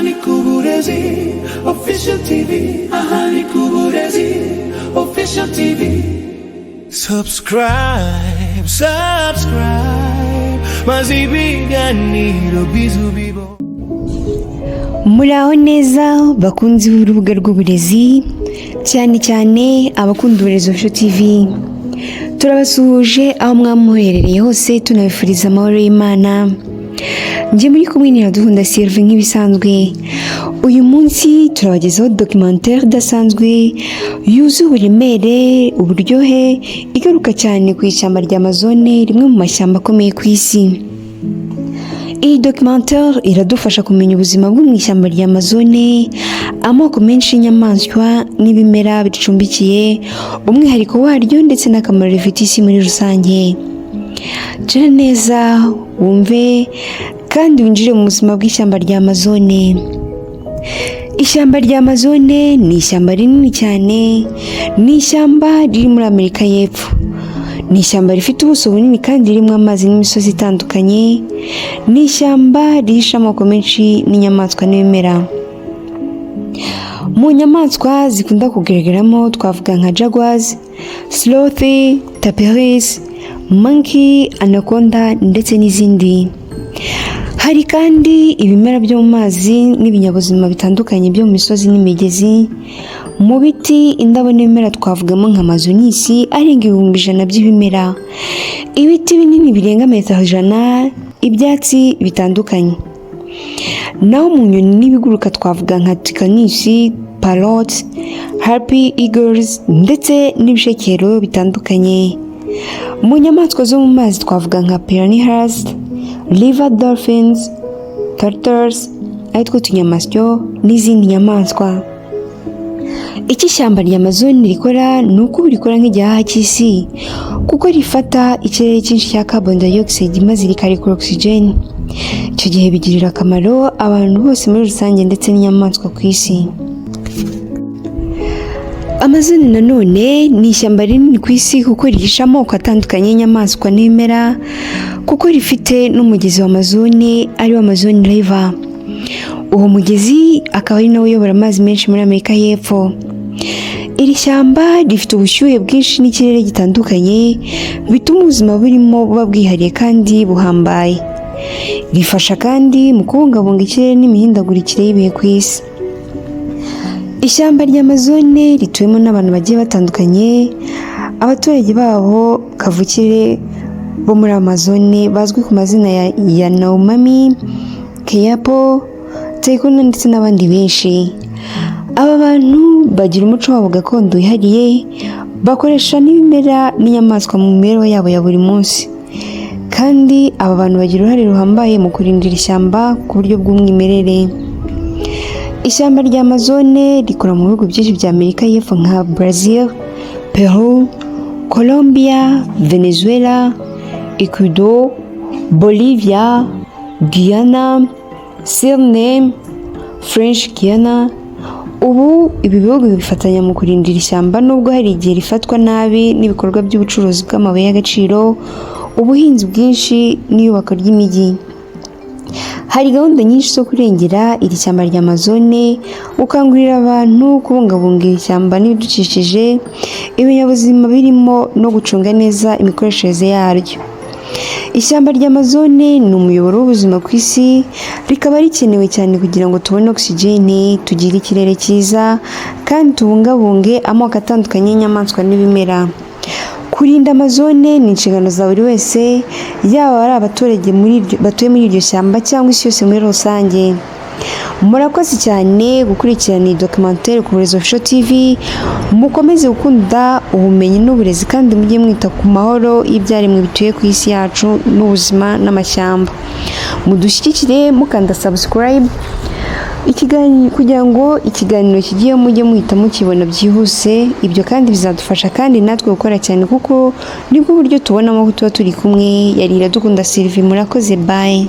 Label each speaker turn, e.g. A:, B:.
A: Ahani Kuburezi Official TV. Ahani Kuburezi Official TV. Subscribe, maze ibiganiro bizubibo.
B: Muraho neza bakunzi b'urubuga rw'uburezi, cyane cyane abakunda uburezi Official TV. Turabasuhuje aho mwamuherereye hose, tunabifuriza amahoro y'Imana. Njye muri kumwe Iradukunda Sylvie nk'ibisanzwe. Uyu munsi turabagezaho documentaire idasanzwe yuzuye uburemere, uburyohe, igaruka cyane ku ishyamba rya Amazone, rimwe mu mashyamba akomeye ku isi. Iyi documentaire iradufasha kumenya ubuzima bwo mu ishyamba rya Amazone, amoko menshi y'inyamaswa n'ibimera bicumbikiye, umwihariko waryo ndetse n'akamaro rifite isi muri rusange. Jira neza wumve kandi winjire mu buzima bw'ishyamba rya Amazone. Ishyamba rya Amazone ni ishyamba rinini cyane, ni ishyamba riri muri Amerika y'Epfo. Ni ishyamba rifite ubuso bunini kandi ririmo amazi n'imisozi itandukanye. Ni ishyamba rihishe amoko menshi n'inyamaswa n'ibimera. Mu nyamaswa zikunda kugaragaramo twavuga nka jaguars, sloth, tapirs, monkey, anaconda ndetse n'izindi. Hari kandi ibimera byo mu mazi n'ibinyabuzima bitandukanye byo mu misozi n'imigezi. Mu biti, indabo n'ibimera twavugamo nka amazonisi arenga 100 by'ibimera, ibiti binini birenga 100, ibyatsi bitandukanye. Naho mu nyoni n'ibiguruka twavuga nka tikanisi, parrots, harpy, eagles ndetse n'ibishekero bitandukanye. Mu nyamaswa zo mu mazi twavuga nka piranhas, river dolphins, turtles, aritwo tunyamasyo n'izindi nyamaswa. Iki shyamba rya Amazone rikora ni uko rikora nk'igihaha cy'isi, kuko rifata ikirere cyinshi cya carbon dioxide maze rikarekura oxygen. Icyo gihe bigirira akamaro abantu bose muri rusange ndetse n'inyamaswa ku isi. Amazone nanone ni ishyamba rinini ku isi kuko rihishe amoko atandukanye y'inyamaswa n'ibimera, kuko rifite n'umugezi wa Amazone ari wo Amazon River. Uwo mugezi akaba ari nawe uyobora amazi menshi muri Amerika y'Epfo. Iri shyamba rifite ubushyuhe bwinshi n'ikirere gitandukanye, bituma ubuzima burimo buba bwihariye kandi buhambaye. Rifasha kandi mu kubungabunga ikirere n'imihindagurikire y'ibihe ku isi. Ishyamba rya Amazone rituwemo n'abantu bagiye batandukanye. Abaturage babo kavukire bo muri Amazone bazwi ku mazina ya Yanomami, Keyapo, Taikona ndetse n'abandi benshi. Aba bantu bagira umuco wabo gakondo wihariye, bakoresha n'ibimera n'inyamaswa mu mibereho yabo ya buri munsi. Kandi aba bantu bagira uruhare ruhambaye mu kurindira ishyamba ku buryo bw'umwimerere. Ishyamba rya Amazone rikora mu bihugu byinshi bya Amerika y'Epfo nka Brazil, Peru, Colombia, Venezuela, Ecuador, Bolivia, Guyana, Suriname, French Guiana. Ubu ibi bihugu bifatanya mu kurindira ishyamba, nubwo hari igihe rifatwa nabi n'ibikorwa by'ubucuruzi bw'amabuye y'agaciro, ubuhinzi bwinshi n'iyubako ry'imijyi. Hari gahunda nyinshi zo kurengera iri shyamba rya Amazone, gukangurira abantu kubungabunga iri shyamba n'ibidukikije, ibinyabuzima birimo no gucunga neza imikoreshereze yaryo. Ishyamba rya Amazone ni umuyoboro w'ubuzima ku isi, rikaba rikenewe cyane kugira ngo tubone oxygen, tugire ikirere cyiza kandi tubungabunge amoko atandukanye y'inyamaswa n'ibimera. Kurinda Amazone ni inshingano za buri wese, yaba ari abaturage batuye muri iryo shyamba cyangwa isi yose muri rusange. Murakoze cyane gukurikirana iyi documentaire ku Burezi Official TV. Mukomeze gukunda ubumenyi n'uburezi kandi mujye mwita ku mahoro y'ibyaremwe bituye ku isi yacu n'ubuzima n'amashyamba. Mudushyigikire mukanda subscribe kugira ngo ikiganiro kigiye mujye muhita mukibona byihuse. Ibyo kandi bizadufasha kandi natwe gukora cyane, kuko nibwo buryo tubonamo ko tuba turi kumwe. Yari Iradukunda Sylvie, murakoze, bye.